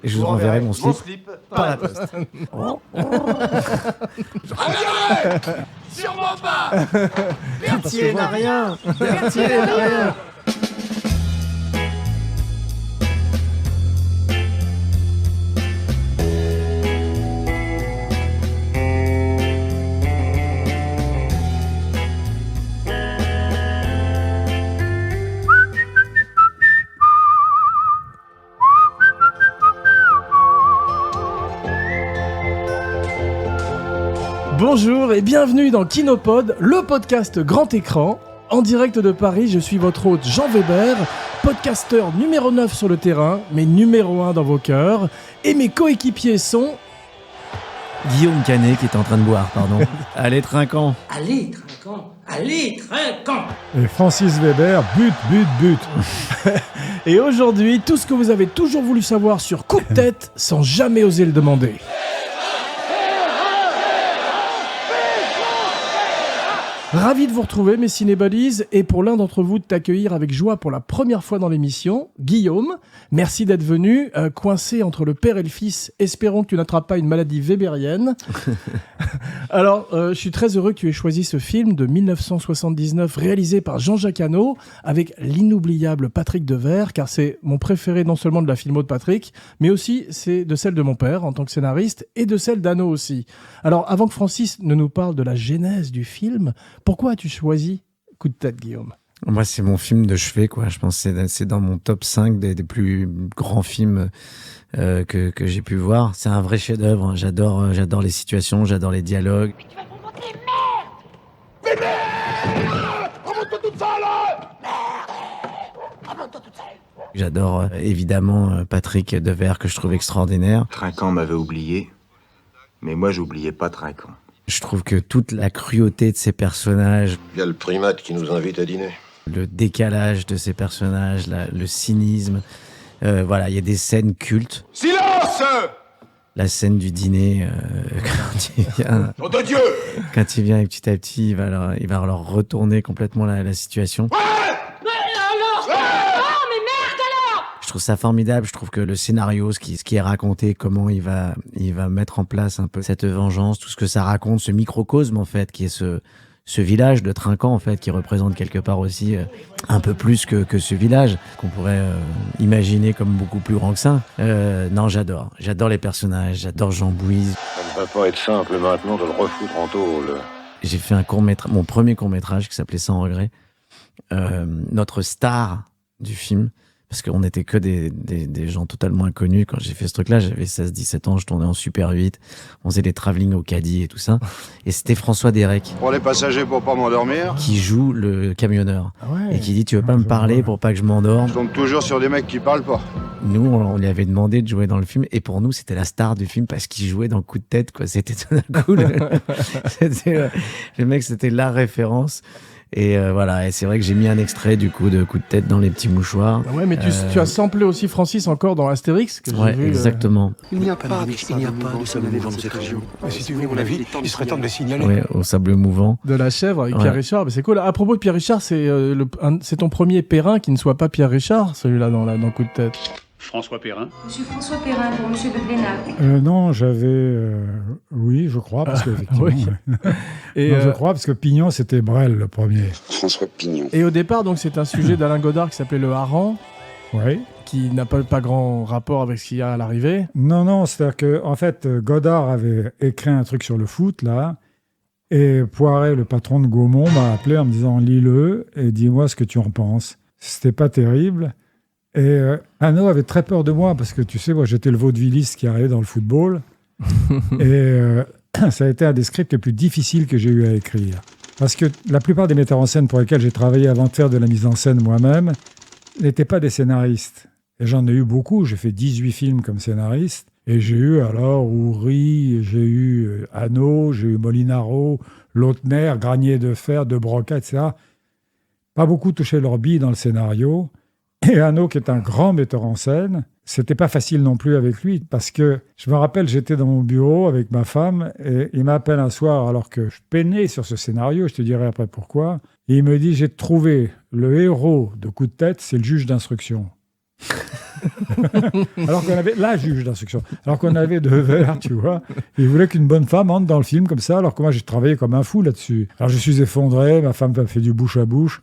Et je vous renverrai mon slip par la poste. Je reviendrai. Sûrement pas. Berthier n'a rien. Berthier n'a rien. Bonjour et bienvenue dans Kinopod, le podcast grand écran. En direct de Paris, je suis votre hôte Jean Weber, podcasteur numéro 9 sur le terrain, mais numéro 1 dans vos cœurs. Et mes coéquipiers sont... Guillaume Canet qui est en train de boire, pardon. Allez, trinquant. Allez, trinquant. Allez, trinquant. Et Francis Weber, but. Et aujourd'hui, tout ce que vous avez toujours voulu savoir sur Coup de tête sans jamais oser le demander. Ravi de vous retrouver, mes cinébodies, et pour l'un d'entre vous de t'accueillir avec joie pour la première fois dans l'émission, Guillaume. Merci d'être venu, coincé entre le père et le fils. Espérons que tu n'attrapes pas une maladie weberienne. Alors, je suis très heureux que tu aies choisi ce film de 1979, réalisé par Jean-Jacques Hano, avec l'inoubliable Patrick Devers, car c'est mon préféré non seulement de la filmo de Patrick, mais aussi c'est de celle de mon père en tant que scénariste, et de celle d'Hano aussi. Alors, avant que Francis ne nous parle de la genèse du film, pourquoi as-tu choisi Coup de tête, Guillaume ? Moi, c'est mon film de chevet, quoi. Je pense que c'est dans mon top 5 des plus grands films que j'ai pu voir. C'est un vrai chef-d'œuvre. Hein. J'adore les situations, j'adore les dialogues. Mais tu vas me montrer, merde. Mais merde. Remonte-toi toute seule. Merde. Remonte-toi toute seule. J'adore évidemment Patrick Devers, que je trouve extraordinaire. Trinquant m'avait oublié, mais moi j'oubliais pas Trinquant. Je trouve que toute la cruauté de ces personnages, Il y a le primate qui nous invite à dîner. le décalage de ces personnages, le cynisme, voilà, il y a des scènes cultes. Silence. La scène du dîner, Nom de Dieu. quand il vient et petit à petit, il va leur retourner complètement la situation. Je trouve ça formidable. Je trouve que le scénario, ce qui est raconté, comment il va mettre en place un peu cette vengeance, tout ce que ça raconte, ce microcosme en fait, qui est ce village de Trinquant en fait, qui représente quelque part aussi un peu plus que ce village qu'on pourrait imaginer comme beaucoup plus grand que ça. Non, j'adore les personnages, j'adore Jean Bouise. Ça ne va pas être simple maintenant de le refoutre en tôle. J'ai fait mon premier court-métrage qui s'appelait Sans regret. Notre star du film, parce qu'on n'était que des gens totalement inconnus. Quand j'ai fait ce truc-là, j'avais 16-17 ans, je tournais en Super 8, on faisait des travelling au caddie et tout ça. Et c'était François Derek Pour les passagers pour pas m'endormir, qui joue le camionneur. Ah ouais. Et qui dit, tu veux pas me parler pour pas que je m'endorme? je tombe toujours sur des mecs qui parlent pas. Nous, on lui avait demandé de jouer dans le film, et pour nous, c'était la star du film parce qu'il jouait dans Coup de tête, quoi. C'était tout d'un coup, le mec, c'était la référence. Et voilà, et c'est vrai que j'ai mis un extrait du coup de Coup de tête dans les petits mouchoirs. Ah ouais, mais tu as samplé aussi Francis encore dans Astérix que j'ai Ouais, vu, exactement. Il n'y a pas de sable mouvant dans cette région. Mais si tu veux mon avis, il serait temps de le signaler. Ouais, au sable mouvant. de la chèvre avec Ouais. Pierre Richard. Mais c'est cool. À propos de Pierre Richard, c'est ton premier Perrin qui ne soit pas Pierre Richard, celui-là dans Coup de tête. François Perrin. Monsieur François Perrin pour Monsieur de Blénac. Non, j'avais... oui, je crois, parce qu'effectivement... oui. ouais. Et, Non, je crois, parce que Pignon, c'était Brel, le premier. François Pignon. et au départ, donc, c'est un sujet d'Alain Godard qui s'appelait Le Hareng, Oui. qui n'a pas grand rapport avec ce qu'il y a à l'arrivée. Non, c'est-à-dire que, en fait, Godard avait écrit un truc sur le foot, là, et Poiret, le patron de Gaumont, m'a appelé en me disant « Lis-le et dis-moi ce que tu en penses ». C'était pas terrible. Et Hano avait très peur de moi, parce que, tu sais, moi, j'étais le vaudevilliste qui arrivait dans le football. Et ça a été un des scripts les plus difficiles que j'ai eu à écrire. Parce que la plupart des metteurs en scène pour lesquels j'ai travaillé avant de faire de la mise en scène moi-même n'étaient pas des scénaristes. Et j'en ai eu beaucoup. J'ai fait 18 films comme scénariste. Et j'ai eu alors Houry, j'ai eu Hano, j'ai eu Molinaro, Lautner, Granier de Fer, De Broca, etc. Pas beaucoup touché leur bille dans le scénario. Et Hano, qui est un grand metteur en scène, c'était pas facile non plus avec lui, parce que je me rappelle, j'étais dans mon bureau avec ma femme, et il m'appelle un soir alors que je peinais sur ce scénario, je te dirai après pourquoi, et il me dit « J'ai trouvé le héros de Coup de tête, c'est le juge d'instruction ». Alors qu'on avait la juge d'instruction. Alors qu'on avait Devers, tu vois. Il voulait qu'une bonne femme entre dans le film comme ça, alors que moi j'ai travaillé comme un fou là-dessus. Alors je suis effondré, ma femme a fait du bouche à bouche.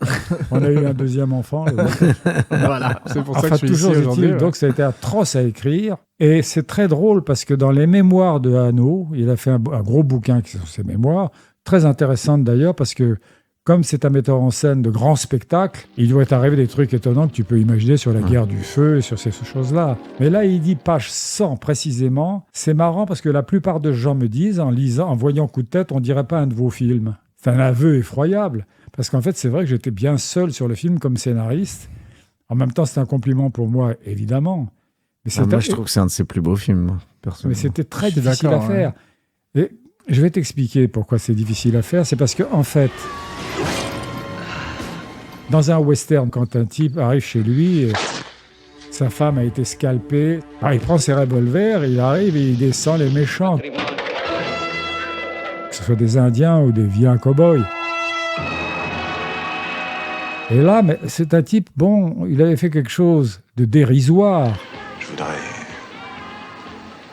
On a eu un deuxième enfant. Voilà, c'est pour ça que je suis toujours ici aujourd'hui. Donc ça a été atroce à écrire. Et c'est très drôle parce que dans les mémoires de Hano, il a fait un gros bouquin qui sont ses mémoires, très intéressante d'ailleurs parce que comme c'est un metteur en scène de grands spectacles, il doit arriver des trucs étonnants que tu peux imaginer sur la guerre du feu et sur ces choses-là. Mais là, il dit page 100 précisément. C'est marrant parce que la plupart de gens me disent, en lisant, en voyant Coup de tête, on dirait pas un de vos films. C'est un aveu effroyable. Parce qu'en fait, c'est vrai que j'étais bien seul sur le film comme scénariste. En même temps, c'est un compliment pour moi, évidemment. Mais moi, je trouve que c'est un de ses plus beaux films, personnellement. Mais c'était très difficile à faire. Et je vais t'expliquer pourquoi c'est difficile à faire. C'est parce que, en fait, dans un western, quand un type arrive chez lui, sa femme a été scalpée, alors il prend ses revolvers, il arrive et il descend les méchants. Que ce soit des Indiens ou des vilains cow-boys. Et là, mais c'est un type, bon, il avait fait quelque chose de dérisoire. Je voudrais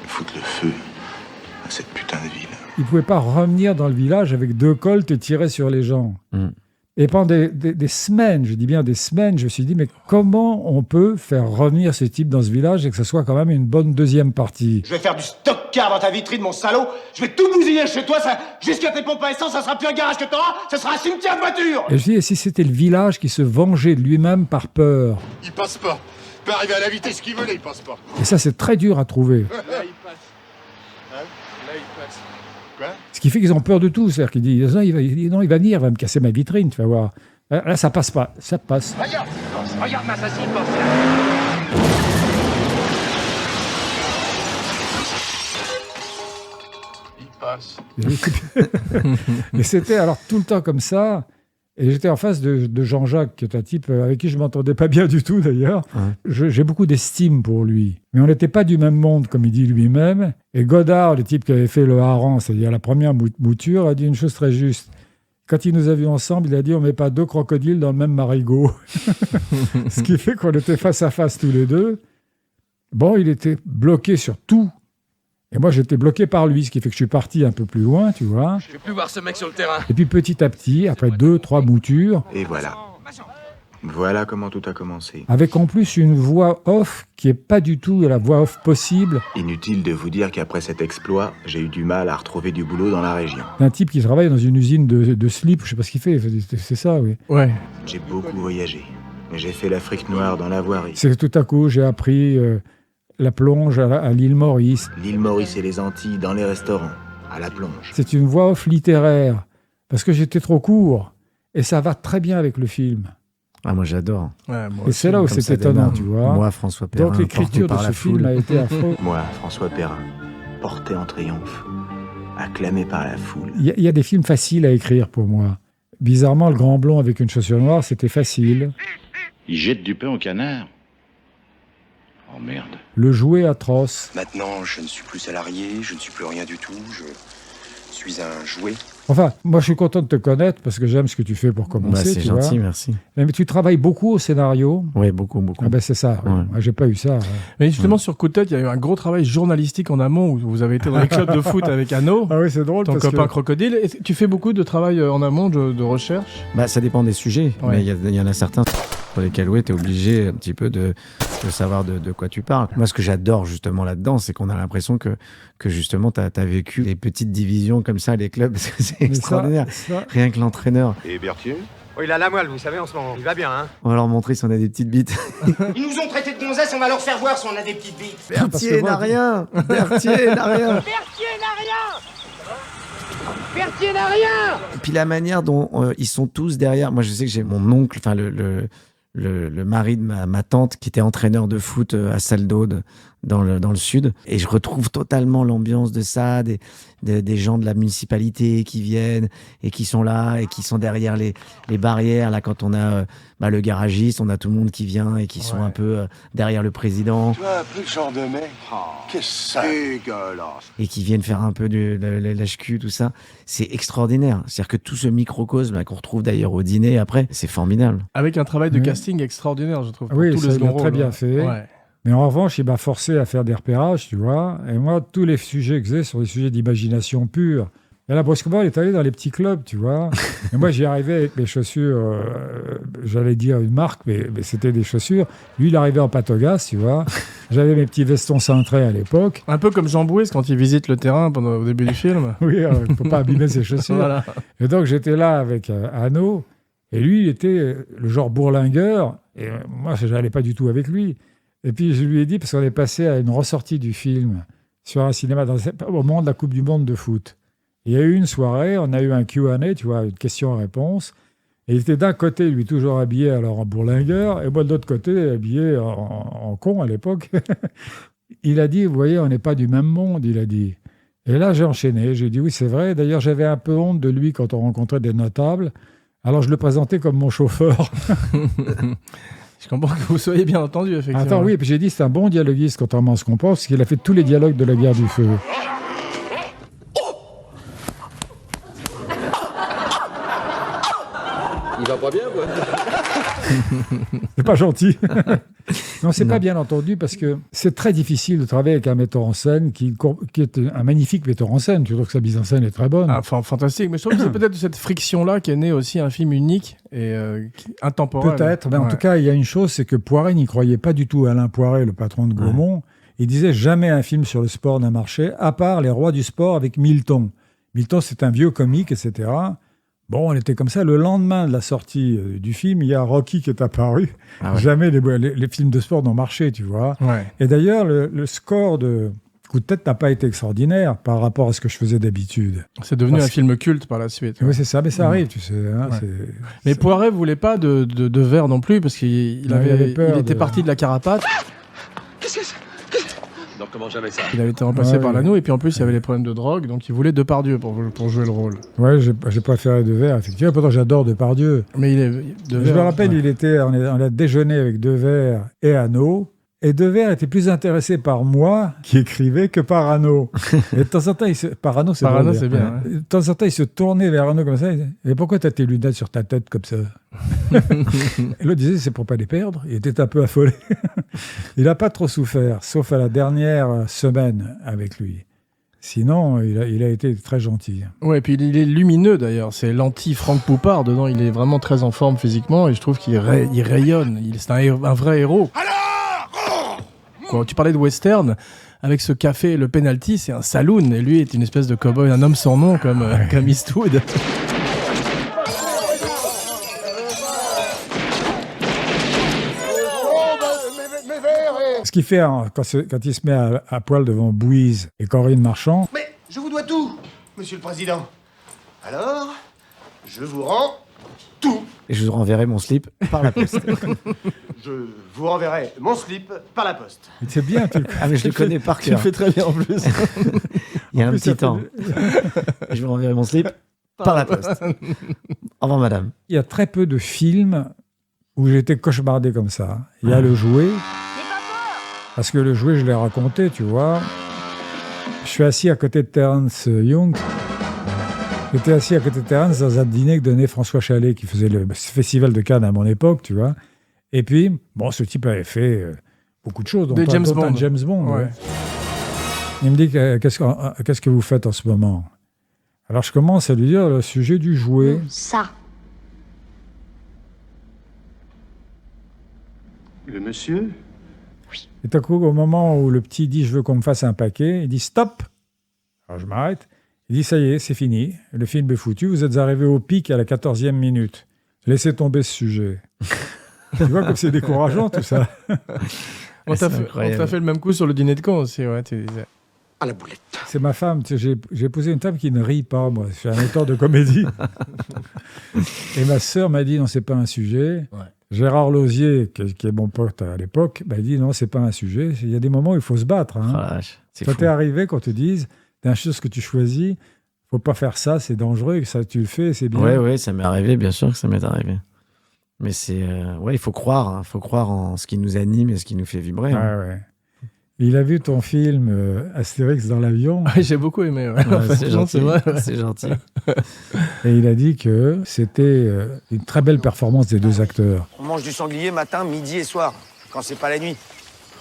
foutre le feu à cette putain de ville. Il ne pouvait pas revenir dans le village avec 2 colts et tirer sur les gens. Et pendant des semaines, je dis bien des semaines, je me suis dit, mais comment on peut faire revenir ce type dans ce village et que ce soit quand même une bonne deuxième partie? Je vais faire du stock-car dans ta vitrine, mon salaud. Je vais tout bousiller chez toi, ça, jusqu'à tes pompes à essence, ça sera plus un garage que t'auras, ça sera un cimetière de voitures. Et je dis, et si c'était le village qui se vengeait de lui-même par peur? Il passe pas. Il peut arriver à la vitesse qu'il veut, là, il passe pas. Et ça, c'est très dur à trouver. Là, il passe. Hein? Là, il passe. Quoi? Ce qui fait qu'ils ont peur de tout. C'est-à-dire qu'ils disent, non, il va venir, il va me casser ma vitrine, tu vas voir. Là, ça passe pas. Ça passe. Regarde, regarde ma sassine, Il passe. Et c'était alors tout le temps comme ça. Et j'étais en face de Jean-Jacques, qui est un type avec qui je ne m'entendais pas bien du tout d'ailleurs. Ouais. J'ai beaucoup d'estime pour lui. Mais on n'était pas du même monde, comme il dit lui-même. Et Godard, le type qui avait fait le hareng, c'est-à-dire la première mouture, a dit une chose très juste. Quand il nous a vus ensemble, il a dit on ne met pas 2 crocodiles dans le même marigot. Ce qui fait qu'on était face à face tous les deux. Bon, il était bloqué sur tout. Et moi, j'étais bloqué par lui, ce qui fait que je suis parti un peu plus loin, tu vois. Je ne vais plus voir ce mec sur le terrain. Et puis petit à petit, après 2, 3 moutures... Et voilà. Voilà comment tout a commencé. Avec en plus une voix off qui n'est pas du tout la voix off possible. Inutile de vous dire qu'après cet exploit, j'ai eu du mal à retrouver du boulot dans la région. Un type qui travaille dans une usine de slip, je ne sais pas ce qu'il fait, c'est ça, oui. Ouais. J'ai beaucoup voyagé. J'ai fait l'Afrique noire dans la voirie. C'est que tout à coup, j'ai appris... la plonge à l'île Maurice. L'île Maurice et les Antilles dans les restaurants, à la plonge. C'est une voix off littéraire, parce que j'étais trop court, et ça va très bien avec le film. Ah, moi j'adore. Ouais, moi et c'est là où c'est étonnant, tu vois. Moi, François Perrin. Donc l'écriture de ce film a été affreuse. Moi, François Perrin, porté en triomphe, acclamé par la foule. Il y a des films faciles à écrire pour moi. Bizarrement, Le Grand Blond avec une chaussure noire, c'était facile. Il jette du pain au canard. Oh merde. Le Jouet atroce. Maintenant, je ne suis plus salarié, je ne suis plus rien du tout, je suis un jouet. Enfin, moi je suis content de te connaître parce que j'aime ce que tu fais pour commencer. C'est gentil, merci. Mais tu travailles beaucoup au scénario. Oui, beaucoup. Ah ben c'est ça, ouais. Moi, j'ai pas eu ça. Ouais. Mais justement, sur Coup de tête, il y a eu un gros travail journalistique en amont où vous avez été dans les clubs de foot avec Hano. Ah oui, c'est drôle. Ton copain Crocodile. Et tu fais beaucoup de travail en amont de recherche? Ça dépend des sujets, mais il y en a certains pour lesquels tu es obligé un petit peu de savoir de quoi tu parles. Moi, ce que j'adore justement là-dedans, c'est qu'on a l'impression que justement, tu as vécu les petites divisions comme ça, les clubs, parce que c'est extraordinaire. Rien que l'entraîneur. Et Berthier? Oh, il a la moelle, vous savez, en ce moment. Il va bien, hein? On va leur montrer si on a des petites bites. Ils nous ont traités de gonzesses, on va leur faire voir si on a des petites bites. Berthier n'a rien. Berthier n'a rien. Berthier n'a rien. Berthier n'a rien. Et puis la manière dont ils sont tous derrière. Moi, je sais que j'ai mon oncle, enfin le mari de ma tante qui était entraîneur de foot à Salle d'Aude dans le sud, et je retrouve totalement l'ambiance de ça, des gens de la municipalité qui viennent et qui sont là et qui sont derrière les barrières là, quand on a le garagiste, on a tout le monde qui vient et qui sont un peu derrière le président. Tu vois un peu le genre de mec. Qu'est-ce que c'est dégueulasse. Et qui viennent faire un peu de lâche-cul, tout ça. C'est extraordinaire. C'est-à-dire que tout ce microcosme qu'on retrouve d'ailleurs au dîner après, c'est formidable. Avec un travail de casting extraordinaire, je trouve. Oui, tous ça les il a très bien fait. Ouais. Mais en revanche, il m'a forcé à faire des repérages, tu vois. Et moi, tous les sujets que j'ai sont des sujets d'imagination pure. Et là, brusquement, il est allé dans les petits clubs, tu vois. Et moi, j'y arrivais avec mes chaussures, j'allais dire une marque, mais c'était des chaussures. Lui, il arrivait en patogas, tu vois. J'avais mes petits vestons cintrés à l'époque. Un peu comme Jean Bouès quand il visite le terrain au début du film. Oui, il ne faut pas abîmer ses chaussures. Voilà. Et donc, j'étais là avec Hanno. Et lui, il était le genre bourlingueur. Et moi, je n'allais pas du tout avec lui. Et puis, je lui ai dit, parce qu'on est passé à une ressortie du film sur un cinéma au moment de la Coupe du Monde de foot. Il y a eu une soirée, on a eu un Q&A, tu vois, une question-réponse. Et il était d'un côté, lui, toujours habillé alors en bourlingueur, et moi, de l'autre côté, habillé en con à l'époque. Il a dit, vous voyez, on n'est pas du même monde, il a dit. Et là, j'ai enchaîné. J'ai dit, oui, c'est vrai. D'ailleurs, j'avais un peu honte de lui quand on rencontrait des notables. Alors, je le présentais comme mon chauffeur. Je comprends que vous soyez bien entendu, effectivement. Attends, oui, et puis j'ai dit, c'est un bon dialoguiste, contrairement à ce qu'on pense, parce qu'il a fait tous les dialogues de la guerre du feu. Il va pas bien, quoi. C'est pas gentil. Non, c'est pas bien entendu parce que c'est très difficile de travailler avec un metteur en scène qui est un magnifique metteur en scène. Tu trouves que sa mise en scène est très bonne. Ah, fantastique. Mais je trouve que c'est peut-être de cette friction-là qu'est né aussi un film unique et intemporel. Peut-être. Mais en tout cas, il y a une chose, c'est que Poiret n'y croyait pas du tout. Alain Poiret, le patron de Gaumont, il disait jamais un film sur le sport n'a marché, à part Les Rois du sport avec Milton. Milton, c'est un vieux comique, etc. Bon, on était comme ça. Le lendemain de la sortie du film, il y a Rocky qui est apparu. Ah ouais. Jamais les films de sport n'ont marché, tu vois. Ouais. Et d'ailleurs, le score de Coup de tête n'a pas été extraordinaire par rapport à ce que je faisais d'habitude. C'est devenu un film culte par la suite. Oui, c'est ça. Mais ça arrive, tu sais. Hein, ouais. Mais Poiret ne voulait pas de verre non plus parce qu'il était parti de la Carapate. Qu'est-ce que c'est? Donc comment jamais ça? Il avait été remplacé par Lano et puis en plus il y avait les problèmes de drogue, donc il voulait Depardieu pour jouer le rôle. Ouais, j'ai préféré Devers, effectivement. Pourtant j'adore Depardieu. Mais je me rappelle, on a déjeuné avec Devers et Hanno. Et Devers était plus intéressé par moi, qui écrivais, que par Hanno. Et de temps en temps, par Hanno, c'est bien. Ouais. De temps en temps, il se tournait vers Hanno comme ça. Il disait, mais pourquoi tu as tes lunettes sur ta tête comme ça? Et l'autre disait, c'est pour pas les perdre. Il était un peu affolé. Il n'a pas trop souffert, sauf à la dernière semaine avec lui. Sinon, il a été très gentil. Ouais, et puis il est lumineux d'ailleurs. C'est l'anti-Franck Poupard. Dedans, il est vraiment très en forme physiquement et je trouve qu'il rayonne. C'est un vrai héros. Quand tu parlais de western, avec ce café, le penalty, c'est un saloon, et lui est une espèce de cow-boy, un homme sans nom comme Eastwood. Ce qu'il fait quand il se met à poil devant Bouise et Corinne Marchand... Mais je vous dois tout, monsieur le président. Alors, je vous rends tout. Et je vous renverrai mon slip par la poste. Je vous renverrai mon slip par la poste. C'est bien. Ah mais je le connais par cœur. Tu le fais très bien en plus. Il y a un petit temps. Je vous renverrai mon slip par la poste. Au revoir madame. Il y a très peu de films où j'ai été cauchemardé comme ça. Il y a Le Jouet. Parce que Le Jouet, je l'ai raconté, tu vois. Je suis assis à côté de Terence Young. J'étais assis à côté de Terence dans un dîner que donnait François Chalet, qui faisait le festival de Cannes à mon époque, tu vois. Et puis, bon, ce type avait fait beaucoup de choses, dont James Bond. Ouais. Il me dit, qu'est-ce que vous faites en ce moment? Alors, je commence à lui dire le sujet du jouet. Ça. Le monsieur? Oui. Et tout à coup, au moment où le petit dit, je veux qu'on me fasse un paquet, il dit, stop. Alors, je m'arrête. Il dit, ça y est, c'est fini. Le film est foutu. Vous êtes arrivé au pic à la 14e minute. Laissez tomber ce sujet. Tu vois comme c'est décourageant, tout ça. On t'a fait le même coup sur le dîner de con aussi, ouais, tu disais. À la boulette. C'est ma femme. Tu sais, j'ai épousé une femme qui ne rit pas, moi. Je suis un auteur de comédie. Et ma sœur m'a dit, non, c'est pas un sujet. Ouais. Gérard Lausier, qui est mon pote à l'époque, m'a dit, non, c'est pas un sujet. Il y a des moments où il faut se battre. Hein. Ça t'est arrivé qu'on te dise... C'est une chose que tu choisis, faut pas faire ça, c'est dangereux, ça tu le fais, c'est bien. Ouais, ça m'est arrivé, bien sûr que ça m'est arrivé. Mais c'est, il faut croire en ce qui nous anime et ce qui nous fait vibrer. Ah, ouais. Il a vu ton film Astérix dans l'avion. Ah, j'ai beaucoup aimé. Ouais. C'est gentil, c'est gentil. Et il a dit que c'était une très belle performance des deux acteurs. On mange du sanglier matin, midi et soir, quand c'est pas la nuit.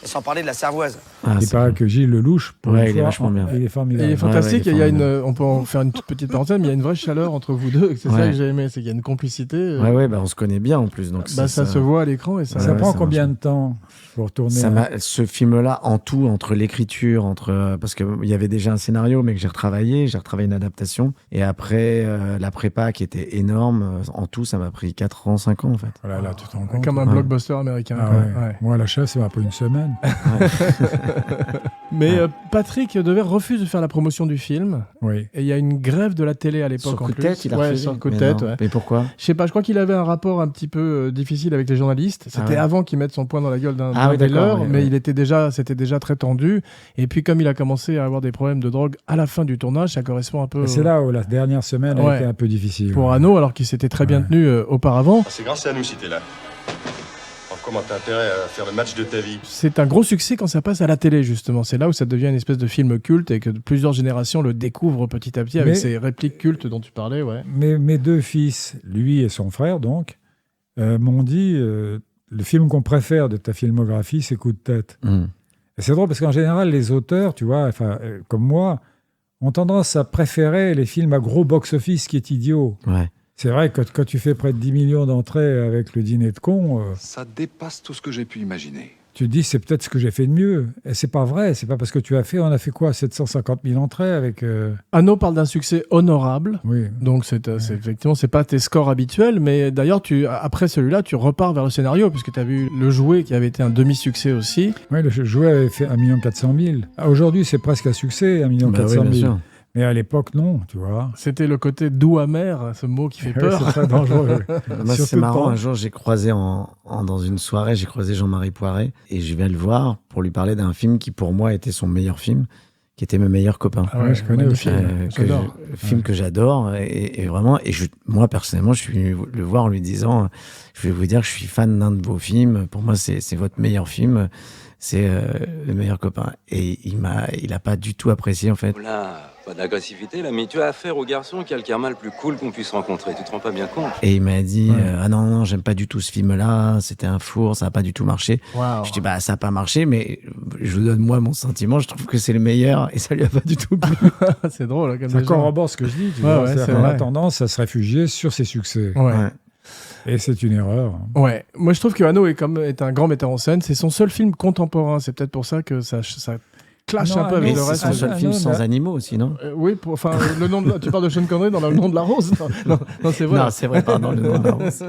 Sans parler de la cervoise. Il paraît que Gilles Lelouch, il est vachement bien. Il est formidable. Il est fantastique. Ouais, il y a on peut en faire une toute petite parenthèse, mais il y a une vraie chaleur entre vous deux. C'est ça que j'ai aimé, c'est qu'il y a une complicité. On se connaît bien en plus. Donc ça se voit à l'écran et ça prend combien de temps pour tourner Ce film-là, en tout, entre l'écriture, parce qu'il y avait déjà un scénario, mais que j'ai retravaillé une adaptation, et après la prépa qui était énorme. En tout, ça m'a pris 4 ans, 5 ans en fait. Voilà, là, tu te rends compte. Comme un blockbuster américain. Moi, la chasse, ça m'a pris une semaine. Mais Patrick Devers refuse de faire la promotion du film. Oui. Et il y a une grève de la télé à l'époque en plus. Il a refusé. Sur coup de tête. Mais pourquoi ? Je sais pas, je crois qu'il avait un rapport un petit peu difficile avec les journalistes. C'était avant qu'il mette son poing dans la gueule d'un des leurs, mais c'était déjà très tendu. Et puis comme il a commencé à avoir des problèmes de drogue à la fin du tournage, ça correspond un peu... C'est là où la dernière semaine a été un peu difficile. Pour Hano, alors qu'il s'était très bien tenu auparavant. C'est grâce à nous si t'es là. Comment t'as intérêt à faire le match de ta vie ? C'est un gros succès quand ça passe à la télé, justement. C'est là où ça devient une espèce de film culte et que plusieurs générations le découvrent petit à petit avec ces répliques cultes dont tu parlais. Ouais. Mais mes 2 fils, lui et son frère, donc, m'ont dit le film qu'on préfère de ta filmographie, c'est Coup de tête. Et c'est drôle parce qu'en général, les auteurs, tu vois, comme moi, ont tendance à préférer les films à gros box-office, ce qui est idiot. Ouais. C'est vrai que quand tu fais près de 10 millions d'entrées avec Le Dîner de cons... ça dépasse tout ce que j'ai pu imaginer. Tu te dis, c'est peut-être ce que j'ai fait de mieux. Et c'est pas vrai. C'est pas parce que on a fait quoi, 750 000 entrées avec... Hano parle d'un succès honorable. Oui. Donc, effectivement, c'est pas tes scores habituels. Mais d'ailleurs, après celui-là, tu repars vers le scénario, puisque tu as vu Le Jouet, qui avait été un demi-succès aussi. Oui, Le Jouet avait fait 1 400 000. Aujourd'hui, c'est presque un succès, 1 400 000. Bien sûr. Mais à l'époque, non, tu vois. C'était le côté doux-amer, ce mot qui fait peur. C'est très dangereux. Moi, c'est marrant. Un jour, j'ai croisé dans une soirée, j'ai croisé Jean-Marie Poiret et je vais le voir pour lui parler d'un film qui, pour moi, était son meilleur film, qui était Mes meilleurs copains. Ah ouais, je connais aussi. Film que j'adore et vraiment. Et moi, personnellement, je suis venu le voir en lui disant, je vais vous dire que je suis fan d'un de vos films. Pour moi, c'est votre meilleur film. C'est Les meilleurs copains. Et il a pas du tout apprécié, en fait. Voilà. Pas d'agressivité, l'ami. Tu as affaire au garçon qui a le karma le plus cool qu'on puisse rencontrer. Tu te rends pas bien compte ? Et il m'a dit non, j'aime pas du tout ce film-là. C'était un four, ça a pas du tout marché. Wow. Je dis ça a pas marché, mais je vous donne moi mon sentiment. Je trouve que c'est le meilleur et ça lui a pas du tout plu. C'est drôle. Hein, comme ça corrobore ce que je dis. Tu vois, on a tendance à se réfugier sur ses succès. Ouais. Et c'est une erreur. Ouais. Moi, je trouve que Hano est un grand metteur en scène. C'est son seul film contemporain. C'est peut-être pour ça que ça clash un peu avec le reste. C'est son seul film sans animaux aussi, non ? Oui, le nom tu parles de Sean Connery dans Le Nom de la Rose ? Non, c'est vrai. Non, c'est vrai, pardon, Le Nom de la Rose.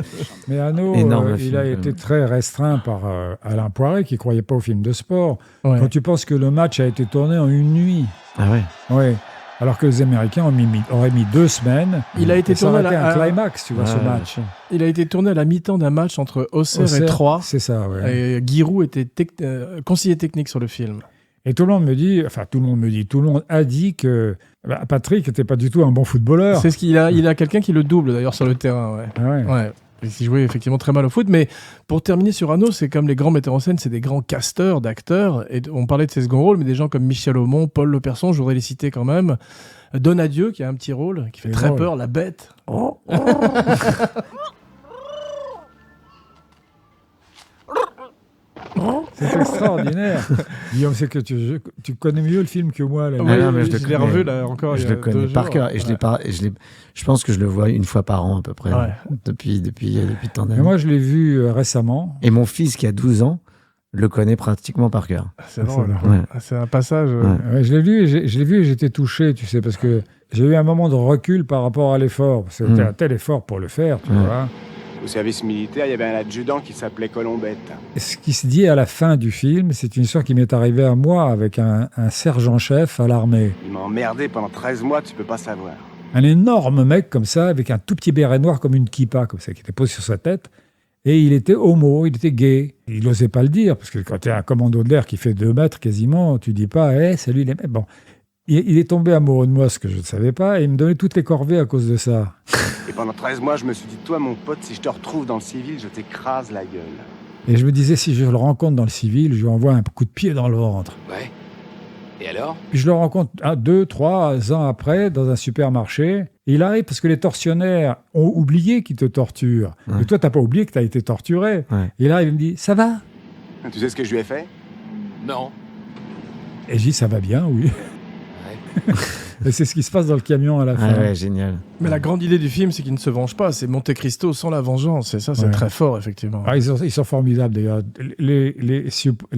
Mais Hano, il a été très restreint par Alain Poiret, qui ne croyait pas au film de sport. Ouais. Quand tu penses que le match a été tourné en une nuit. Ah ouais ? Oui. Alors que les Américains auraient mis 2 semaines. Il a été tourné un climax, tu vois, ce match. Il a été tourné à la mi-temps d'un match entre Auxerre et Troyes. C'est ça, ouais. Et Giroud était conseiller technique sur le film. Et tout le monde a dit que Patrick n'était pas du tout un bon footballeur. C'est il a quelqu'un qui le double d'ailleurs sur le terrain. Ouais. Ah ouais. Ouais. Il jouait effectivement très mal au foot, mais pour terminer sur Hano, c'est comme les grands metteurs en scène, c'est des grands casteurs d'acteurs. Et on parlait de ses seconds rôles, mais des gens comme Michel Aumont, Paul Leperson, je voudrais les citer quand même. Donadieu, qui a un petit rôle, qui fait très peur, la bête. Oh. C'est extraordinaire. Guillaume, c'est que tu connais mieux le film que moi. Là. Oui, mais je l'ai revu là encore. Je le connais par cœur et je pense que je le vois une fois par an à peu près depuis tant d'années. Moi, je l'ai vu récemment. Et mon fils qui a 12 ans le connaît pratiquement par cœur. C'est drôle. C'est un passage. Ouais, je l'ai vu et j'étais touché, tu sais, parce que j'ai eu un moment de recul par rapport à l'effort. C'était un tel effort pour le faire, tu vois. Au service militaire, il y avait un adjudant qui s'appelait Colombette. Ce qui se dit à la fin du film, c'est une histoire qui m'est arrivée à moi avec un sergent-chef à l'armée. Il m'a emmerdé pendant 13 mois, tu peux pas savoir. Un énorme mec comme ça, avec un tout petit béret noir comme une kippa, comme ça, qui était posé sur sa tête. Et il était homo, il était gay. Il n'osait pas le dire, parce que quand tu es un commando de l'air qui fait 2 mètres quasiment, tu dis pas « salut les mecs ». Bon. Il est tombé amoureux de moi, ce que je ne savais pas, et il me donnait toutes les corvées à cause de ça. Et pendant 13 mois, je me suis dit, toi, mon pote, si je te retrouve dans le civil, je t'écrase la gueule. Et je me disais, si je le rencontre dans le civil, je lui envoie un coup de pied dans le ventre. Ouais. Et alors ? Puis je le rencontre 2, 3 ans après, dans un supermarché. Et il arrive parce que les tortionnaires ont oublié qu'ils te torturent. Mais toi, t'as pas oublié que t'as été torturé. Ouais. Et là, il me dit, ça va ? Tu sais ce que je lui ai fait ? Non. Et je dis, ça va bien, oui. Ouais. Et c'est ce qui se passe dans le camion à la fin. Ah ouais, génial. Mais la grande idée du film, c'est qu'il ne se venge pas. C'est Monte Cristo sans la vengeance. Et ça, c'est très fort, effectivement. Ah, ils sont formidables, d'ailleurs. Les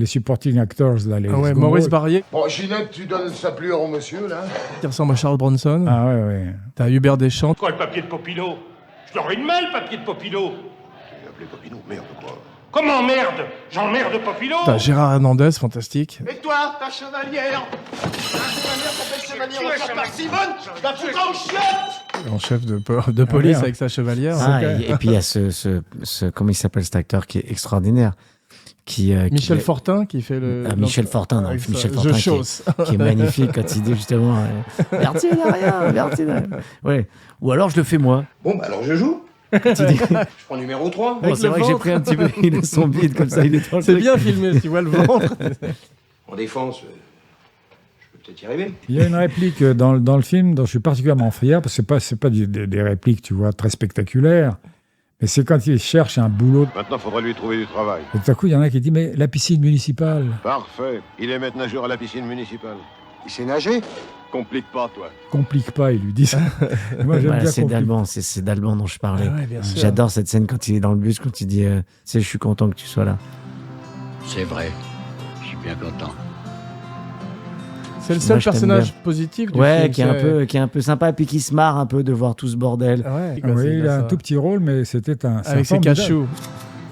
supporting actors, là. Maurice Barrier. Bon, Ginette, tu donnes sa plueur au monsieur, là. Qui ressemble à Charles Bronson. Ah ouais. T'as Hubert Deschamps. Quoi, le papier de Popino? Je leur une main, le papier de Popino. Tu l'as appelé Popino, merde, quoi. Comment merde? J'emmerde Popino? T'as Gérard Hernandez, fantastique. Et toi, ta chevalière? Ta chevalière s'appelle chevalière, on va par Simone, la foutra au chiottes! En chef de police avec sa chevalière. Et puis il y a comment il s'appelle cet acteur qui est extraordinaire. Michel Fortin qui fait le... Michel Fortin, non. Michel Fortin qui est magnifique quand il dit justement Bertine n'a rien, Bertine n'a rien. Ouais. Ou alors je le fais moi. Bon, bah alors je joue. Tu dis... Je prends numéro 3. Bon, c'est vrai que j'ai pris un petit peu, il a son bide comme ça, il est dans le C'est truc. bien filmé, tu vois le ventre. En défense, je peux peut-être y arriver. Il y a une réplique dans le film dont je suis particulièrement fier, parce que c'est pas des répliques, tu vois, très spectaculaires, mais c'est quand il cherche un boulot. Maintenant, faudra lui trouver du travail. Et tout à coup, il y en a qui dit, mais la piscine municipale. Parfait. Il est maître nageur à la piscine municipale. Il sait nager? Complique pas, toi. Complique pas, il lui dit ça. Moi, j'aime bien C'est d'Alban, c'est d'Alban dont je parlais. Ah ouais, bien sûr. J'adore cette scène quand il est dans le bus, quand il dit tu sais, je suis content que tu sois là. C'est vrai. Je suis bien content. C'est le seul Moi, je t'aime personnage bien. positif du Ouais, film. qui est un peu sympa, puis qui se marre un peu de voir tout ce bordel. Ouais, Oui, il a un tout petit rôle, mais c'était avec ses cachous.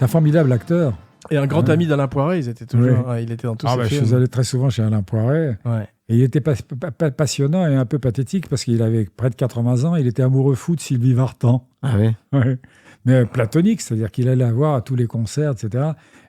un formidable acteur. Et un grand ami d'Alain Poiret, ils étaient toujours... il était dans tous ses Je films. suis allé très souvent chez Alain Poiret. Ouais. Et il était passionnant et un peu pathétique parce qu'il avait près de 80 ans. Il était amoureux fou de Sylvie Vartan. Ah ouais. Ouais. Mais platonique, c'est-à-dire qu'il allait la voir à tous les concerts, etc.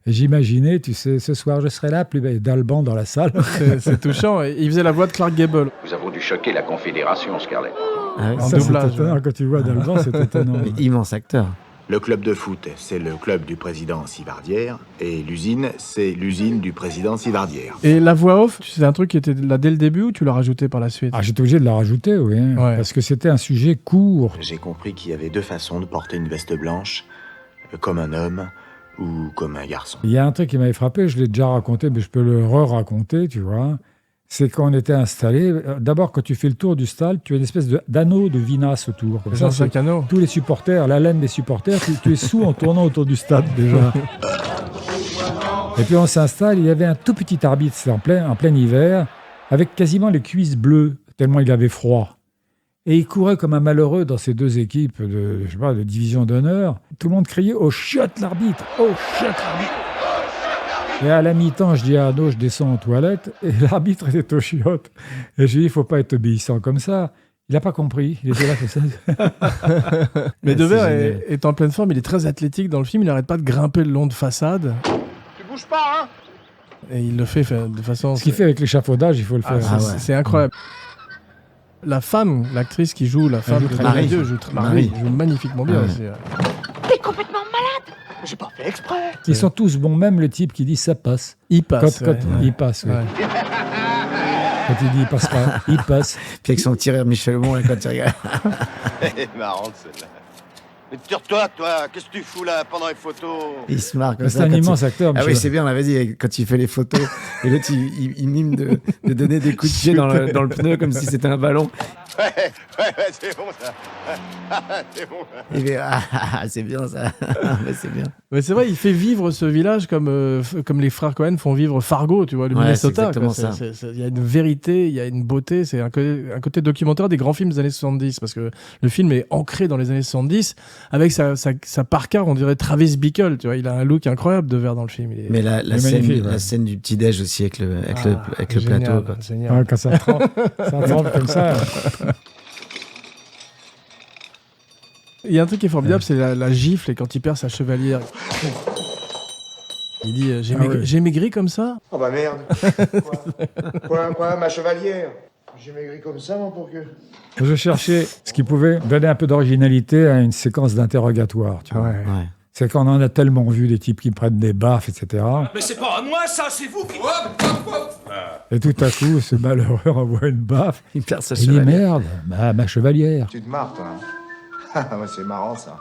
Et j'imaginais, tu sais, ce soir je serai là, plus belle d'Alban dans la salle. C'est touchant. Et il faisait la voix de Clark Gable. Nous avons dû choquer la Confédération, Scarlett. Ah ouais. En Ça, doublage. c'est étonnant. Quand tu vois d'Alban, c'est étonnant. Mais immense acteur. Le club de foot, c'est le club du président Sivardière, et l'usine, c'est l'usine du président Sivardière. Et la voix off, c'est un truc qui était là dès le début ou tu l'as rajouté par la suite? Ah, j'étais obligé de la rajouter, oui. Ouais. Parce que c'était un sujet court. J'ai compris qu'il y avait deux façons de porter une veste blanche, comme un homme ou comme un garçon. Il y a un truc qui m'avait frappé, je l'ai déjà raconté, mais je peux le re-raconter, tu vois. C'est qu'on était installés. D'abord, quand tu fais le tour du stade, tu as une espèce d'anneau de vinasse autour. Comme ça, C'est un anneau. tous les supporters, la laine des supporters, tu es sous en tournant autour du stade déjà. Et puis on s'installe, il y avait un tout petit arbitre, c'était en plein hiver, avec quasiment les cuisses bleues, tellement il avait froid. Et il courait comme un malheureux dans ces deux équipes de division d'honneur. Tout le monde criait « Au chiotte l'arbitre ! Au chiotte l'arbitre !» Et à la mi-temps, je dis à Arnaud, je descends aux toilettes, et l'arbitre était au chiotte. Et je lui dis, il ne faut pas être obéissant comme ça. Il n'a pas compris, il était là comme ça. Mais Devers est en pleine forme, il est très athlétique dans le film, il n'arrête pas de grimper le long de façades. Tu bouges pas, hein? Et il le fait de façon... Ce qu'il fait avec l'échafaudage, il faut le faire. C'est incroyable. La femme, l'actrice qui joue la femme de Marie. joue magnifiquement bien aussi. T'es complètement malade. J'ai pas fait exprès. Ils sont tous bons, même le type qui dit ça passe. Il passe. Quand il passe, oui. Ouais. Quand il dit il passe pas, il passe. Puis avec son tireur Michel Bon, quand tu regardes. Elle est marrante, celle-là. Mais tire-toi, toi, qu'est-ce que tu fous là pendant les photos? Il se marre comme C'est ça. un quand immense acteur, Ah Michel. oui, c'est bien, on l'avait dit, quand il fait les photos. Et l'autre, il mime de donner des coups de pied dans le pneu comme si c'était un ballon. Ouais, c'est bon ça. C'est bon. Il fait c'est bien ça. Mais c'est bien. Mais c'est vrai, il fait vivre ce village comme les frères Cohen font vivre Fargo, tu vois, le Minnesota. C'est exactement ça. Il y a une vérité, il y a une beauté, c'est un côté documentaire des grands films des années 70, parce que le film est ancré dans les années 70, avec sa parka, on dirait Travis Bickle, tu vois, il a un look incroyable Devers dans le film. Mais la scène du petit-déj aussi avec le génial, plateau. Quoi. Génial. Ouais, quand ça trempe comme ça. Il y a un truc qui est formidable, c'est la gifle et quand il perd sa chevalière. Il dit j'ai maigri comme ça. Oh bah merde. Quoi, ma chevalière? J'ai maigri comme ça, mon pour que... Je cherchais ce qui pouvait donner un peu d'originalité à une séquence d'interrogatoire. Tu vois. Ouais. C'est qu'on en a tellement vu des types qui prennent des baffes, etc. Mais c'est pas à moi, ça, c'est vous qui... Et tout à coup, ce malheureux envoie une baffe. Il perd sa Il dit chevalière. merde, ma chevalière. Tu te marres, toi. Ah ouais, c'est marrant, ça.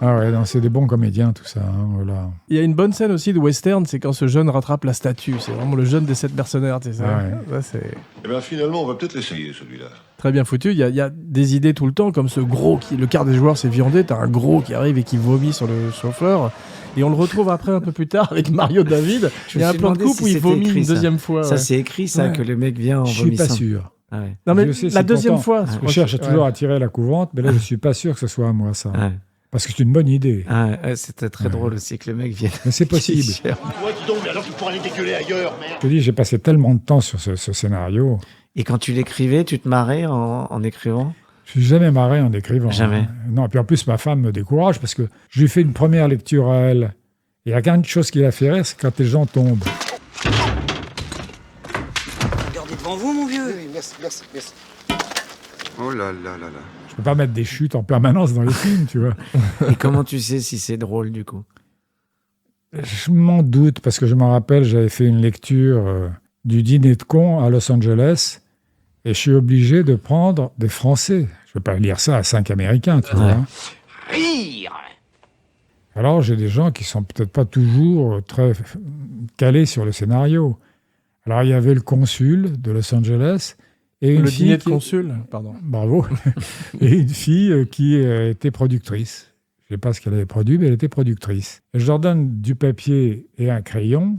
Ah ouais, non, c'est des bons comédiens, tout ça. Hein, voilà. Il y a une bonne scène aussi de western, c'est quand ce jeune rattrape la statue. C'est vraiment le jeune des 7 mercenaires, tu sais ça. Ouais. Ça, c'est Eh bien, finalement, on va peut-être l'essayer, celui-là. très bien foutu. Il y a des idées tout le temps, comme ce gros qui... Le quart des joueurs s'est viandé, t'as un gros qui arrive et qui vomit sur le chauffeur. Et on le retrouve après, un peu plus tard, avec Mario David. Il y a un plan de coupe où il vomit une deuxième fois. Ça, c'est écrit, ça, que le mec vient en Je vomissant. suis pas sûr. Ah ouais. Non, mais sais, la c'est deuxième content. fois. Je cherche toujours à tirer la couvrante, mais là, je suis pas sûr que ce soit à moi, ça. Ouais. Parce que c'est une bonne idée. Ah, ouais, c'était très drôle aussi que le mec vienne. Mais c'est possible. Ouais, dis donc, mais alors tu pourrais aller dégueuler ailleurs, merde. Je te dis, j'ai passé tellement de temps sur ce scénario. Et quand tu l'écrivais, tu te marrais en écrivant? Je suis jamais marré en écrivant. Jamais. Hein. Non, et puis en plus, ma femme me décourage parce que je lui fais une première lecture à elle. Et il y a qu'une chose qui la fait rire, c'est quand les gens tombent. Regardez devant vous, mon vieux. Oui, merci. Oh là là là là. Je peux pas mettre des chutes en permanence dans les films, tu vois. Et comment tu sais si c'est drôle, du coup? Je m'en doute, parce que je me rappelle, j'avais fait une lecture du dîner de cons à Los Angeles, et je suis obligé de prendre des Français. Je ne peux pas lire ça à 5 Américains, tu vois. Rire. Alors, j'ai des gens qui sont peut-être pas toujours très calés sur le scénario. Alors, il y avait le consul de Los Angeles, et une Le fille dîner de consul, pardon. Bravo. Et une fille qui était productrice. Je ne sais pas ce qu'elle avait produit, mais elle était productrice. Et je leur donne du papier et un crayon.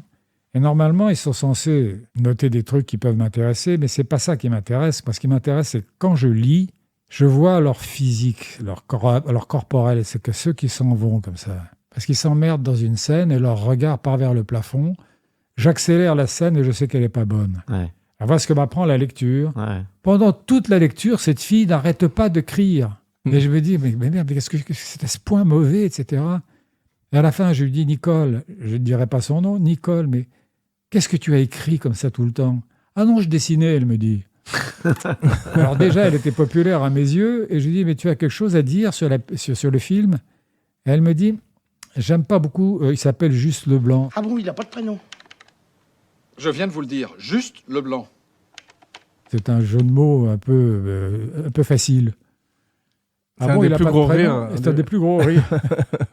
Et normalement, ils sont censés noter des trucs qui peuvent m'intéresser, mais c'est pas ça qui m'intéresse. Moi, ce qui m'intéresse, c'est que quand je lis, je vois leur physique, leur corporel. Et c'est que ceux qui s'en vont comme ça. Parce qu'ils s'emmerdent dans une scène et leur regard part vers le plafond. J'accélère la scène et je sais qu'elle n'est pas bonne. Ouais. Alors, voilà ce que m'apprend la lecture. Ouais. Pendant toute la lecture, cette fille n'arrête pas de crier. Et je me dis, mais merde, qu'est-ce que c'est à ce point mauvais, etc. Et à la fin, je lui dis, Nicole, je ne dirai pas son nom, Nicole, mais qu'est-ce que tu as écrit comme ça tout le temps? Ah non, je dessinais, elle me dit. Alors déjà, elle était populaire à mes yeux, et je lui dis, mais tu as quelque chose à dire sur le film? Et elle me dit, j'aime pas beaucoup, il s'appelle Juste Leblanc. Ah bon, il n'a pas de prénom. Je viens de vous le dire, juste Leblanc. C'est un jeu de mots un peu facile. C'est un des plus gros rires. C'est un des plus gros rires.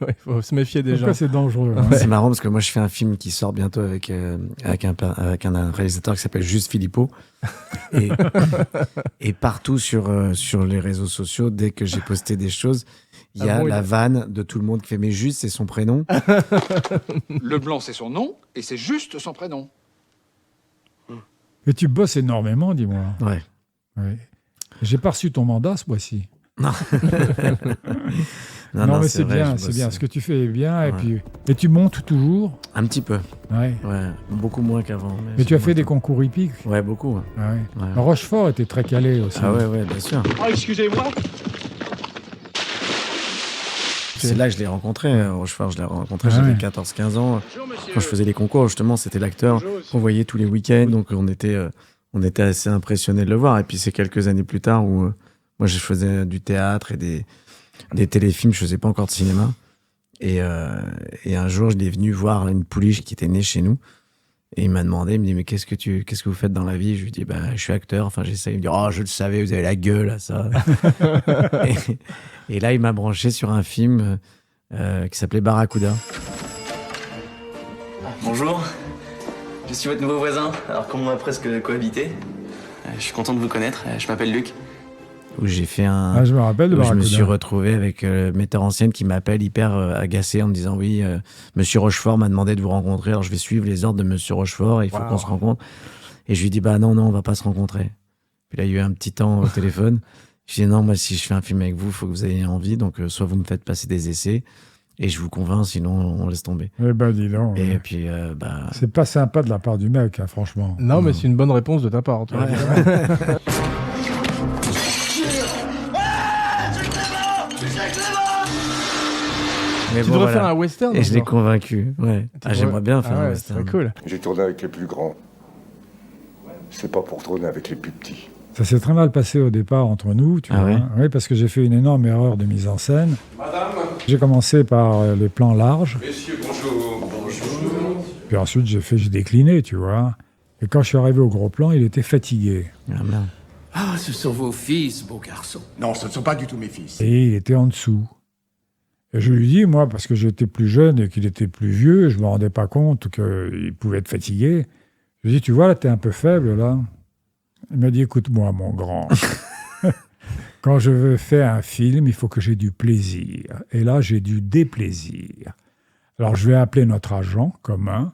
Il faut se méfier des gens. Pourquoi c'est dangereux? Hein. C'est marrant parce que moi je fais un film qui sort bientôt avec un réalisateur qui s'appelle Juste Philippot. Et partout sur les réseaux sociaux, dès que j'ai posté des choses, il y a la vanne de tout le monde qui fait mais Juste, c'est son prénom. Leblanc, c'est son nom, et c'est juste son prénom. Mais tu bosses énormément, dis-moi. Ouais. J'ai pas reçu ton mandat ce mois-ci. Non. non, mais c'est vrai, bien, c'est bien. Ce que tu fais est bien. Ouais. Et tu montes toujours? Un petit peu. Ouais. Beaucoup moins qu'avant. Mais tu as fait des concours hippiques? Ouais, beaucoup. Ouais. Ouais. Rochefort était très calé aussi. Ah ouais, bien sûr. Oh, excusez-moi. C'est là que je l'ai rencontré, Rochefort. Je l'ai rencontré, j'avais 14-15 ans. Quand je faisais les concours, justement, c'était l'acteur qu'on voyait tous les week-ends. Donc, on était assez impressionnés de le voir. Et puis, c'est quelques années plus tard où moi, je faisais du théâtre et des téléfilms. Je faisais pas encore de cinéma. Et un jour, je l'ai venu voir une pouliche qui était née chez nous. Et il m'a demandé, il me dit, mais qu'est-ce que vous faites dans la vie? Je lui dis, je suis acteur. Enfin, j'essaie. Il me dit, oh, je le savais, vous avez la gueule à ça. et là, il m'a branché sur un film qui s'appelait Barracuda. Bonjour, je suis votre nouveau voisin, alors comme on a presque cohabité, je suis content de vous connaître, je m'appelle Luc. Où j'ai fait je me rappelle de Barracuda. Je me suis retrouvé avec le metteur en scène qui m'appelle hyper agacé en me disant oui, Monsieur Rochefort m'a demandé de vous rencontrer, alors je vais suivre les ordres de Monsieur Rochefort et il faut qu'on se rencontre. Et je lui dis non, on va pas se rencontrer. Puis là, il y a eu un petit temps au téléphone. Je dis non, moi si je fais un film avec vous, il faut que vous ayez envie, donc soit vous me faites passer des essais et je vous convainc, sinon on laisse tomber. Eh ben dis donc. Et puis c'est pas sympa de la part du mec, hein, franchement. Non, mais c'est une bonne réponse de ta part, Antoine. Mais tu devrais faire un western. Et je l'ai convaincu. Ouais. J'aimerais bien faire un western. C'est cool. J'ai tourné avec les plus grands. C'est pas pour tourner avec les plus petits. Ça s'est très mal passé au départ entre nous, tu vois. Ouais. Oui, parce que j'ai fait une énorme erreur de mise en scène. Madame. J'ai commencé par les plans larges. Messieurs, bonjour. Bonjour. Puis ensuite, j'ai décliné, tu vois. Et quand je suis arrivé au gros plan, il était fatigué. Ah, ce sont vos fils, beau garçon. Non, ce ne sont pas du tout mes fils. Et il était en dessous. Et je lui dis, moi, parce que j'étais plus jeune et qu'il était plus vieux, je ne me rendais pas compte qu'il pouvait être fatigué. Je lui dis, tu vois, là, tu es un peu faible, là. Il m'a dit, écoute-moi, mon grand. Quand je veux faire un film, il faut que j'ai du plaisir. Et là, j'ai du déplaisir. Alors, je vais appeler notre agent commun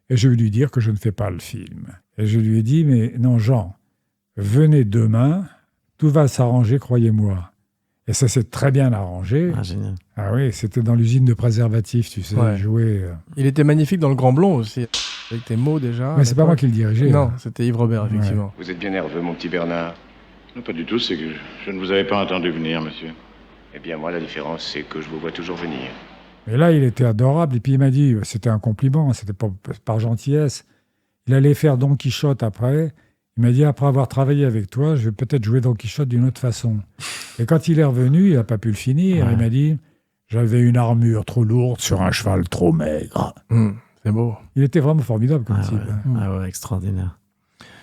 et je vais lui dire que je ne fais pas le film. Et je lui ai dit, mais non, Jean, venez demain, tout va s'arranger, croyez-moi. Et ça s'est très bien arrangé. Ah, génial. Ah oui, c'était dans l'usine de préservatifs, tu sais, Ouais. jouer. Il était magnifique dans Le Grand Blond aussi, avec tes mots déjà. Mais c'est pas moi qui le dirigeais. Non, hein. c'était Yves Robert, effectivement. Vous êtes bien nerveux, mon petit Bernard. Non, pas du tout, c'est que je ne vous avais pas entendu venir, monsieur. Eh bien, moi, la différence, c'est que je vous vois toujours venir. Et là, il était adorable. Et puis, il m'a dit, c'était un compliment, c'était pas par gentillesse. Il allait faire Don Quichotte après. Il m'a dit, après avoir travaillé avec toi, je vais peut-être jouer Don Quichotte d'une autre façon. Et quand il est revenu, il n'a pas pu le finir. Ouais. Il m'a dit, j'avais une armure trop lourde sur un cheval trop maigre. C'est beau. Il était vraiment formidable comme type. Ah ouais, extraordinaire.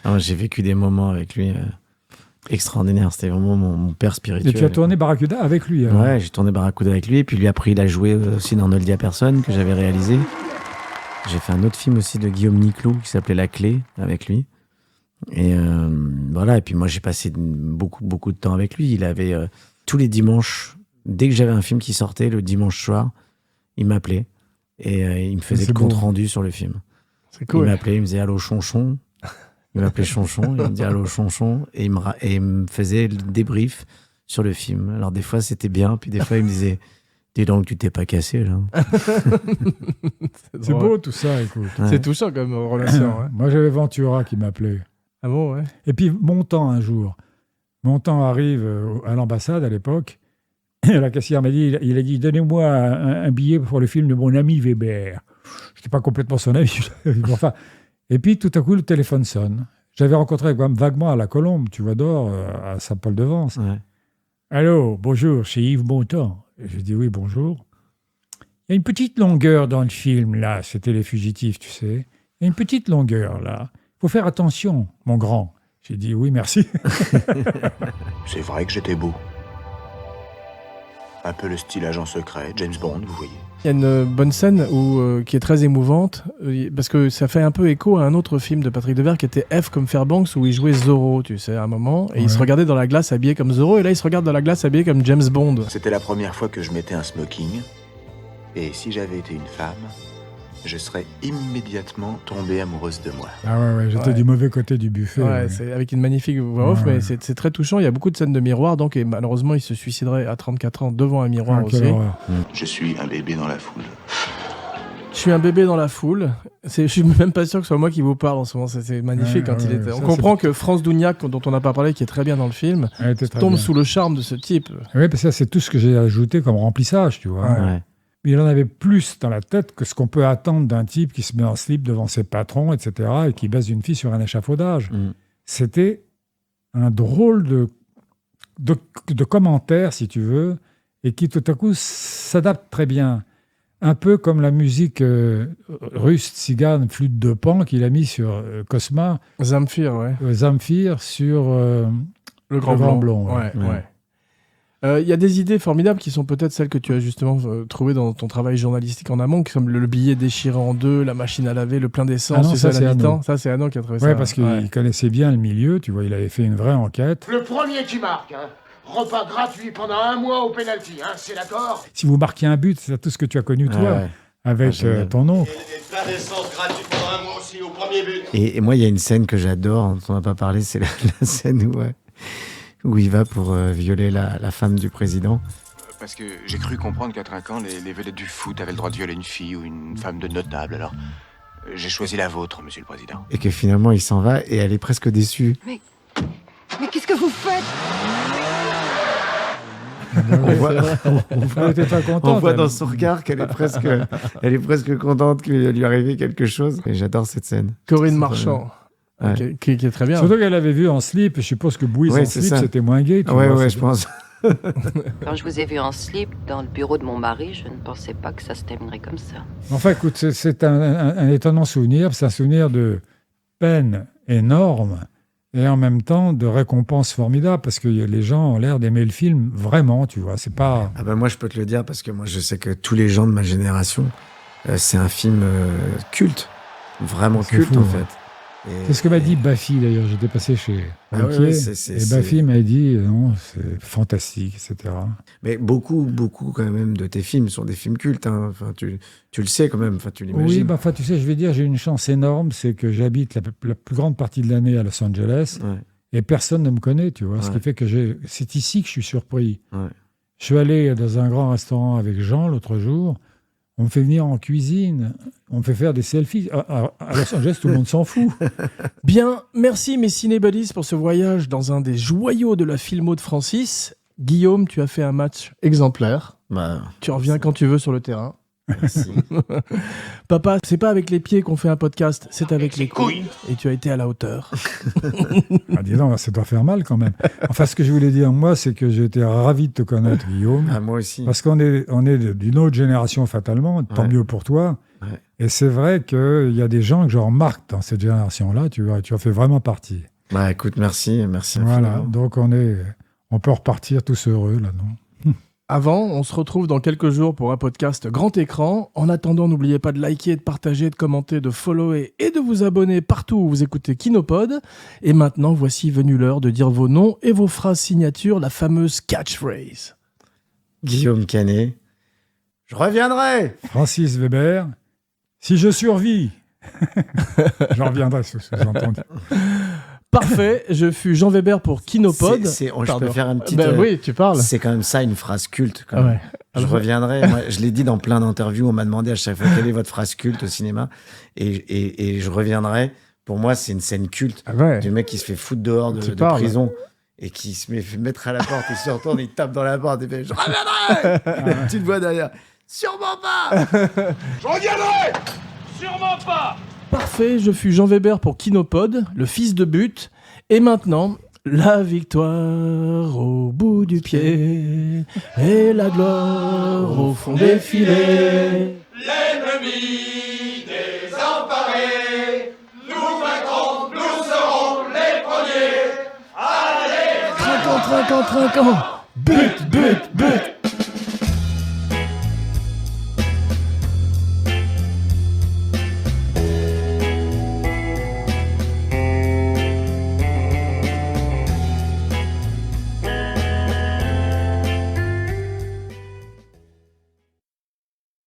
Ah, moi, j'ai vécu des moments avec lui extraordinaires. C'était vraiment mon père spirituel. Et tu as tourné Barracuda avec lui alors. Ouais, j'ai tourné Barracuda avec lui. Et puis lui, après, il a joué aussi dans Ne le dis à personne, que j'avais réalisé. J'ai fait un autre film aussi de Guillaume Niclou qui s'appelait La Clé, avec lui. Et voilà. Et puis moi, j'ai passé beaucoup de temps avec lui. Il avait tous les dimanches, dès que j'avais un film qui sortait, le dimanche soir, il m'appelait. Et il me faisait le compte rendu sur le film. C'est cool. Il m'appelait, il me disait allô Chonchon. Il m'appelait Chonchon, il me disait allô Chonchon. Et il me faisait le débrief sur le film. Alors des fois c'était bien, puis des fois il me disait dis donc tu t'es pas cassé là. C'est beau tout ça, écoute. Ouais. C'est touchant comme relation. Hein. Moi j'avais Ventura qui m'appelait. Ah bon, ouais. Et puis Montand un jour. Montand arrive à l'ambassade à l'époque. La caissière m'a dit, il a dit donnez-moi un billet pour le film de mon ami Weber. Je n'étais pas complètement son ami. Enfin, et puis tout à coup le téléphone sonne. J'avais rencontré vaguement à la Colombe, tu vois, d'or, à Saint-Paul-de-Vence. Ouais. Allô, bonjour, c'est Yves Montand. Et je dis oui, bonjour. Il y a une petite longueur dans le film, là. C'était Les Fugitifs, tu sais. Il y a une petite longueur, là. Il faut faire attention, mon grand. J'ai dit oui, merci. C'est vrai que j'étais beau. Un peu le style agent secret, James Bond, vous voyez. Il y a une bonne scène qui est très émouvante, parce que ça fait un peu écho à un autre film de Patrick Devers qui était F comme Fairbanks, où il jouait Zorro, tu sais, à un moment, et il se regardait dans la glace habillé comme Zorro, et là il se regarde dans la glace habillé comme James Bond. C'était la première fois que je mettais un smoking, et si j'avais été une femme, je serais immédiatement tombée amoureuse de moi. Ah ouais, j'étais du mauvais côté du buffet. Ouais, c'est avec une magnifique voix off, Ouais. mais c'est très touchant. Il y a beaucoup de scènes de miroir, donc, et malheureusement, il se suiciderait à 34 ans devant un miroir aussi. Je suis un bébé dans la foule. Je suis un bébé dans la foule. Je suis même pas sûr que ce soit moi qui vous parle en ce moment. C'est magnifique quand il était. On comprend que France Dougnac, dont on n'a pas parlé, qui est très bien dans le film, tombe sous le charme de ce type. Oui, parce que ça, c'est tout ce que j'ai ajouté comme remplissage, tu vois. Ouais. Mais il en avait plus dans la tête que ce qu'on peut attendre d'un type qui se met en slip devant ses patrons, etc., et qui baise une fille sur un échafaudage. C'était un drôle de commentaire, si tu veux, et qui tout à coup s'adapte très bien. Un peu comme la musique russe, tzigane, flûte de Pan qu'il a mis sur Cosma. Zamfir, ouais. Zamfir sur Le Grand Blond. Ouais. Ouais. Il y a des idées formidables qui sont peut-être celles que tu as justement trouvées dans ton travail journalistique en amont, comme le billet déchiré en deux, la machine à laver, le plein d'essence, Ah non, ça, c'est l'habitant. Arnaud. Ça, c'est Arnaud qui a trouvé ça. Ouais, parce qu'il connaissait bien le milieu, tu vois, il avait fait une vraie enquête. Le premier qui marque, hein. Repas gratuit pendant 1 mois au pénalty, hein, c'est d'accord? Si vous marquiez un but, c'est tout ce que tu as connu, toi, Ouais. avec ton oncle. Et plein d'essence gratuite pendant 1 mois aussi au premier but. Et moi, il y a une scène que j'adore, dont on n'a pas parlé, c'est la scène où il va pour violer la femme du président. Parce que j'ai cru comprendre qu'à Trinquant, les vedettes du foot avaient le droit de violer une fille ou une femme de notable. Alors, j'ai choisi la vôtre, monsieur le président. Et que finalement, il s'en va et elle est presque déçue. Mais qu'est-ce que vous faites? Elle était pas contente. On voit elle. dans son regard qu'elle est presque contente qu'il lui arrive quelque chose. Et j'adore cette scène. Corinne C'est Marchand, Ouais. qui est très bien. Surtout qu'elle avait vu en slip, je suppose que Bouise Ouais, en c'est slip, ça. c'était moins gay. Tu Ouais, vois, je c'était- pense. Quand je vous ai vu en slip dans le bureau de mon mari, je ne pensais pas que ça se terminerait comme ça. Enfin, écoute, c'est un étonnant souvenir. C'est un souvenir de peine énorme et en même temps de récompense formidable, parce que les gens ont l'air d'aimer le film vraiment, tu vois. C'est pas... Ah ben moi, je peux te le dire, parce que moi, je sais que tous les gens de ma génération, c'est un film culte. Vraiment C'est culte, fou, en ouais. fait. C'est ce que m'a dit Baffy, d'ailleurs. J'étais passé chez Ah Ruquier, ouais, et Baffy m'a dit, non, c'est fantastique, etc. Mais beaucoup quand même de tes films sont des films cultes. Hein. Enfin, tu le sais quand même, enfin, tu l'imagines. Oui, enfin, tu sais, je vais dire, j'ai une chance énorme, c'est que j'habite la plus grande partie de l'année à Los Angeles, et personne ne me connaît, tu vois. Ce qui fait que c'est ici que je suis surpris. Je suis allé dans un grand restaurant avec Jean l'autre jour. On me fait venir en cuisine, on me fait faire des selfies. À Los Angeles, tout le monde s'en fout. Bien, merci mes cinébuddies pour ce voyage dans un des joyaux de la filmo de Francis. Guillaume, tu as fait un match exemplaire. Tu reviens quand tu veux sur le terrain. Merci. Papa, c'est pas avec les pieds qu'on fait un podcast, c'est avec les couilles. Et tu as été à la hauteur. Ah, dis donc, ça doit faire mal quand même. Enfin, ce que je voulais dire, moi, c'est que j'étais ravi de te connaître, Guillaume. Ah, moi aussi. Parce qu'on est d'une autre génération, fatalement. Tant mieux pour toi. Ouais. Et c'est vrai qu'il y a des gens que je remarque dans cette génération-là. Tu as fait vraiment partie. Bah, écoute, merci. Voilà. Infiniment. Donc, on peut repartir tous heureux, là, non? Avant, on se retrouve dans quelques jours pour un podcast grand écran. En attendant, n'oubliez pas de liker, de partager, de commenter, de follower et de vous abonner partout où vous écoutez Kinopod. Et maintenant, voici venue l'heure de dire vos noms et vos phrases signatures, la fameuse catchphrase. Guillaume Canet. Je reviendrai. Francis Weber. Si je survis. J'en reviendrai, sous-entendu. Parfait, je fus Jean Weber pour Kinopod. Je peux faire un petit... oui, tu parles. C'est quand même ça, une phrase culte. Quand même. Ouais. Je reviendrai. Moi, je l'ai dit dans plein d'interviews. On m'a demandé à chaque fois quelle est votre phrase culte au cinéma. Et je reviendrai. Pour moi, c'est une scène culte du mec qui se fait foutre dehors de prison et qui se fait mettre à la porte. Il se retourne, il tape dans la porte et fait « Je reviendrai !» Tu te vois derrière. « Sûrement pas !» Je reviendrai! Sûrement pas! Parfait, je fus Jean Weber pour Kinopod, le fils de but. Et maintenant, la victoire au bout du pied et la gloire au fond des filets. L'ennemi désemparé, nous vaincrons, nous serons les premiers. Allez! Trinquant, but, but, but.